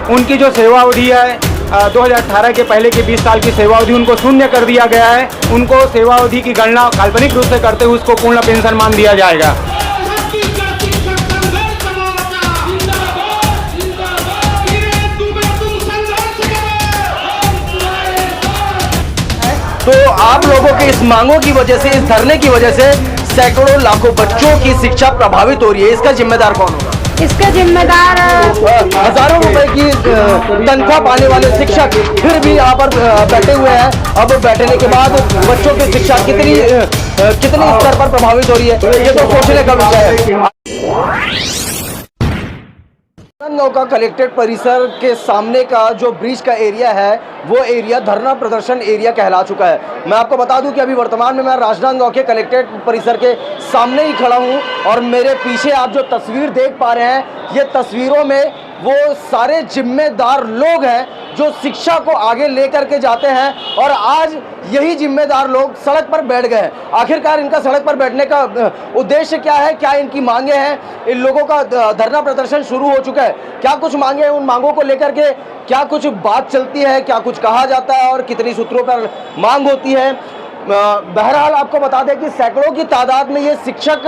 उनकी जो सेवा अवधि है 2018 के पहले के 20 साल की सेवा अवधि उनको शून्य कर दिया गया है। उनको सेवा अवधि की गणना काल्पनिक रूप से करते हुए उसको पूर्ण पेंशन मान दिया जाएगा। तो आप लोगों के इस मांगों की वजह से, इस धरने की वजह से सैकड़ों लाखों बच्चों की शिक्षा प्रभावित हो रही है। इसका जिम्मेदार कौन होगा? इसका जिम्मेदार हजारों रुपए की तनख्वाह पाने वाले शिक्षक फिर भी यहाँ पर बैठे हुए हैं। अब बैठने के बाद बच्चों की शिक्षा कितनी स्तर पर प्रभावित हो रही है, ये तो सोचने का विषय है। राजनांदगांव का कलेक्ट्रेट परिसर के सामने का जो ब्रिज का एरिया है वो एरिया धरना प्रदर्शन एरिया कहला चुका है। मैं आपको बता दूं कि अभी वर्तमान में मैं राजनांदगांव के कलेक्ट्रेट परिसर के सामने ही खड़ा हूं और मेरे पीछे आप जो तस्वीर देख पा रहे हैं, ये तस्वीरों में वो सारे जिम्मेदार लोग हैं जो शिक्षा को आगे लेकर के जाते हैं और आज यही जिम्मेदार लोग सड़क पर बैठ गए हैं। आखिरकार इनका सड़क पर बैठने का उद्देश्य क्या है, क्या इनकी मांगे हैं? इन लोगों का धरना प्रदर्शन शुरू हो चुका है। क्या कुछ मांगे हैं, उन मांगों को लेकर के क्या कुछ बात चलती है, क्या कुछ कहा जाता है और कितनी सूत्रों पर मांग होती है? बहरहाल आपको बता दें कि सैकड़ों की तादाद में ये शिक्षक,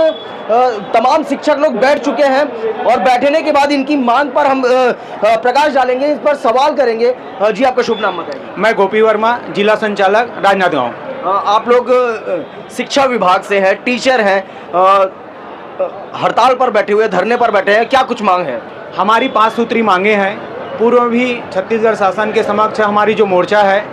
तमाम शिक्षक लोग बैठ चुके हैं और बैठने के बाद इनकी मांग पर हम प्रकाश डालेंगे, इस पर सवाल करेंगे। जी, आपका शुभ नाम बताइए। मैं गोपी वर्मा, जिला संचालक राजनांदगांव। आप लोग शिक्षा विभाग से हैं, टीचर हैं, हड़ताल पर बैठे हुए, धरने पर बैठे हैं, क्या कुछ मांग है? हमारी 5 सूत्री मांगे हैं। पूर्व भी छत्तीसगढ़ शासन के समक्ष हमारी जो मोर्चा है,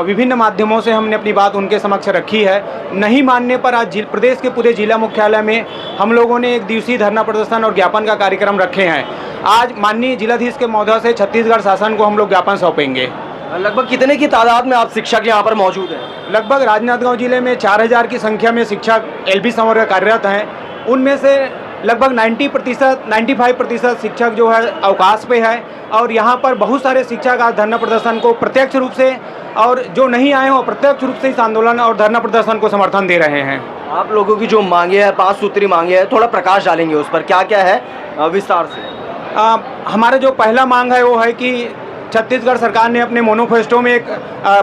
विभिन्न माध्यमों से हमने अपनी बात उनके समक्ष रखी है। नहीं मानने पर आज प्रदेश के पूरे जिला मुख्यालय में हम लोगों ने 1 दिवसीय धरना प्रदर्शन और ज्ञापन का कार्यक्रम रखे हैं। आज माननीय जिलाधीश के महोदय से छत्तीसगढ़ शासन को हम लोग ज्ञापन सौंपेंगे। लगभग कितने की तादाद में आप शिक्षक यहाँ पर मौजूद हैं? लगभग राजनांदगांव जिले में 4000 की संख्या में शिक्षक एलबी संवर्ग कार्यरत हैं। उनमें से लगभग 95% शिक्षक जो है अवकाश पे है और यहाँ पर बहुत सारे शिक्षक आज धरना प्रदर्शन को प्रत्यक्ष रूप से और जो नहीं आए हो प्रत्यक्ष रूप से इस आंदोलन और धरना प्रदर्शन को समर्थन दे रहे हैं। आप लोगों की जो मांगे हैं, 5 सूत्री मांगे हैं, थोड़ा प्रकाश डालेंगे उस पर, क्या क्या है विस्तार से? हमारा जो पहला मांग है वो है कि छत्तीसगढ़ सरकार ने अपने मैनिफेस्टो में एक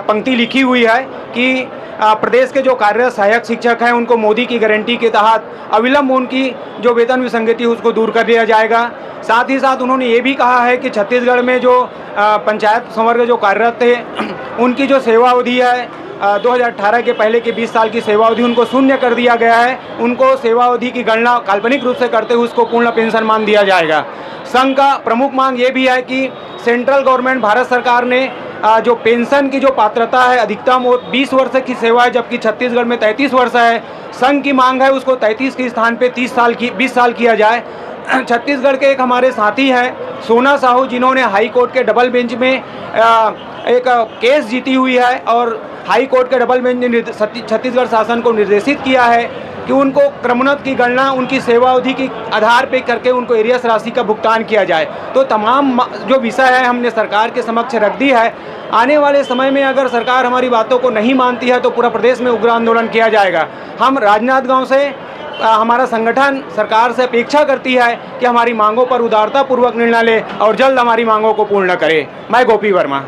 पंक्ति लिखी हुई है कि प्रदेश के जो कार्यरत सहायक शिक्षक हैं उनको मोदी की गारंटी के तहत अविलंब उनकी जो वेतन विसंगति है उसको दूर कर दिया जाएगा। साथ ही साथ उन्होंने ये भी कहा है कि छत्तीसगढ़ में जो पंचायत संवर्ग जो कार्यरत थे उनकी जो सेवा अवधि है 2018 के पहले के 20 साल की सेवा अवधि उनको शून्य कर दिया गया है। उनको सेवा अवधि की गणना काल्पनिक रूप से करते हुए उसको पूर्ण पेंशन मान दिया जाएगा। संघ का प्रमुख मांग ये भी है कि सेंट्रल गवर्नमेंट, भारत सरकार ने जो पेंशन की जो पात्रता है अधिकतम वो 20 वर्ष की सेवा है, जबकि छत्तीसगढ़ में 33 वर्ष है। संघ की मांग है उसको 33 के स्थान पे 20 साल किया जाए। छत्तीसगढ़ के एक हमारे साथी हैं सोना साहू, जिन्होंने हाई कोर्ट के डबल बेंच में एक केस जीती हुई है और हाई कोर्ट के डबल बेंच ने छत्तीसगढ़ शासन को निर्देशित किया है कि उनको क्रमोन्नत की गणना उनकी सेवा अवधि के आधार पे करके उनको एरियस राशि का भुगतान किया जाए। तो तमाम जो विषय है हमने सरकार के समक्ष रख दी है। आने वाले समय में अगर सरकार हमारी बातों को नहीं मानती है तो पूरा प्रदेश में उग्र आंदोलन किया जाएगा। हम राजनांदगांव से हमारा संगठन सरकार से अपेक्षा करती है कि हमारी मांगों पर उदारतापूर्वक निर्णय ले और जल्द हमारी मांगों को पूर्ण करे। मैं गोपी वर्मा।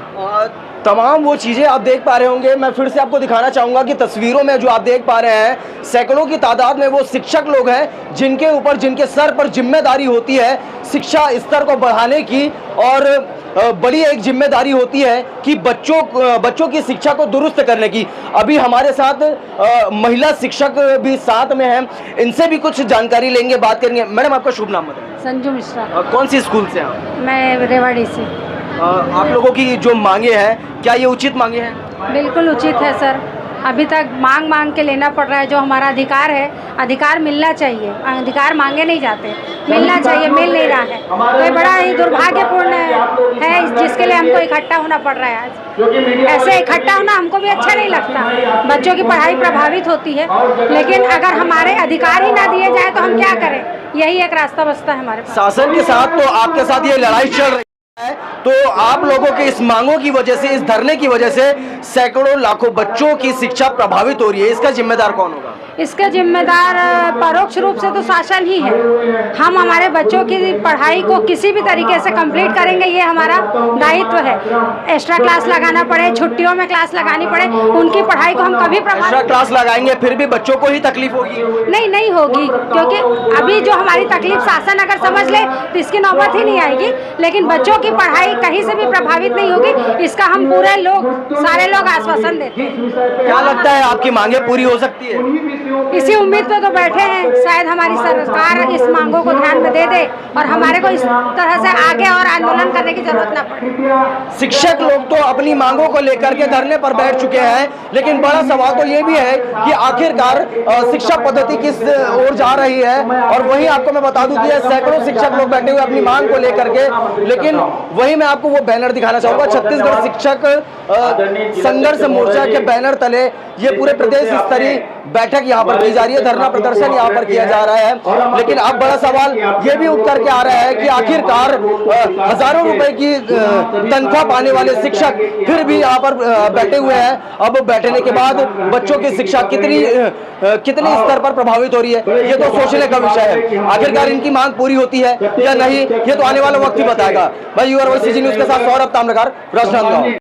तमाम वो चीज़ें आप देख पा रहे होंगे, मैं फिर से आपको दिखाना चाहूँगा कि तस्वीरों में जो आप देख पा रहे हैं सैकड़ों की तादाद में वो शिक्षक लोग हैं जिनके ऊपर, जिनके सर पर जिम्मेदारी होती है शिक्षा स्तर को बढ़ाने की और बड़ी एक जिम्मेदारी होती है कि बच्चों की शिक्षा को दुरुस्त करने की। अभी हमारे साथ महिला शिक्षक भी साथ में हैं, इनसे भी कुछ जानकारी लेंगे, बात करेंगे। मैडम, आपका शुभ नाम बताएं। संजू मिश्रा। कौन सी स्कूल से आप? मैं रेवाड़ी से। आप लोगों की जो मांगे हैं, क्या ये उचित मांगे हैं? बिल्कुल उचित है सर। अभी तक मांग के लेना पड़ रहा है। जो हमारा अधिकार है, अधिकार मिलना चाहिए। अधिकार मांगे नहीं जाते, मिलना चाहिए, मिल नहीं रहा है। तो ये बड़ा ही दुर्भाग्यपूर्ण है जिसके लिए हमको इकट्ठा होना पड़ रहा है आज। ऐसे इकट्ठा होना हमको भी अच्छा नहीं लगता। बच्चों की पढ़ाई प्रभावित होती है, लेकिन अगर हमारे अधिकार ही ना दिए जाए तो हम क्या करें? यही एक रास्ता बचता है हमारे पास। शासन के साथ तो आपके साथ ये लड़ाई चल रही है, तो आप लोगों के इस मांगों की वजह से, इस धरने की वजह से सैकड़ों लाखों बच्चों की शिक्षा प्रभावित हो रही है। इसका जिम्मेदार कौन होगा? इसके जिम्मेदार परोक्ष रूप से तो शासन ही है। हम हमारे बच्चों की पढ़ाई को किसी भी तरीके से कंप्लीट करेंगे, ये हमारा दायित्व है। एक्स्ट्रा क्लास लगाना पड़े, छुट्टियों में क्लास लगानी पड़े, उनकी पढ़ाई को हम कभी एक्स्ट्रा प्रभावित क्लास लगाएंगे फिर भी बच्चों को ही तकलीफ होगी। नहीं होगी, क्योंकि अभी जो हमारी तकलीफ शासन अगर समझ ले तो इसकी नौबत ही नहीं आएगी। लेकिन बच्चों की पढ़ाई कहीं से भी प्रभावित नहीं होगी, इसका हम पूरे लोग, सारे लोग आश्वासन देते हैं। क्या लगता है आपकी मांगे पूरी हो सकती है? इसी उम्मीद पे तो बैठे हैं, शायद हमारी सरकार इस मांगों को ध्यान में दे दे और हमारे को इस तरह से आगे और आंदोलन करने की जरूरत ना पड़े। शिक्षक लोग तो अपनी मांगों को लेकर के धरने पर बैठ चुके हैं, लेकिन बड़ा सवाल तो ये भी है कि आखिरकार शिक्षा पद्धति किस ओर जा रही है। और वहीं आपको मैं बता दूं कि ये सैकड़ों शिक्षक लोग बैठे हुए अपनी मांग को लेकर के, लेकिन वहीं मैं आपको वो बैनर दिखाना चाहूंगा। छत्तीसगढ़ शिक्षक संघर्ष मोर्चा के बैनर तले ये पूरे प्रदेश स्तरीय बैठक यहाँ पर की जा रही है, धरना प्रदर्शन यहाँ पर किया जा रहा है। लेकिन अब बड़ा सवाल ये भी उठ करके आ रहा है कि आखिरकार हजारों रुपए की तनख्वाह पाने वाले शिक्षक फिर भी यहाँ पर बैठे हुए हैं। अब बैठने के बाद बच्चों की शिक्षा कितनी स्तर पर प्रभावित हो रही है, ये तो सोचने का विषय है। आखिरकार इनकी मांग पूरी होती है या नहीं, ये तो आने वाला वक्त ही बताएगा। भाई यूआर वॉइस न्यूज के साथ सौरभ ताम्रकार, राजनांदगांव।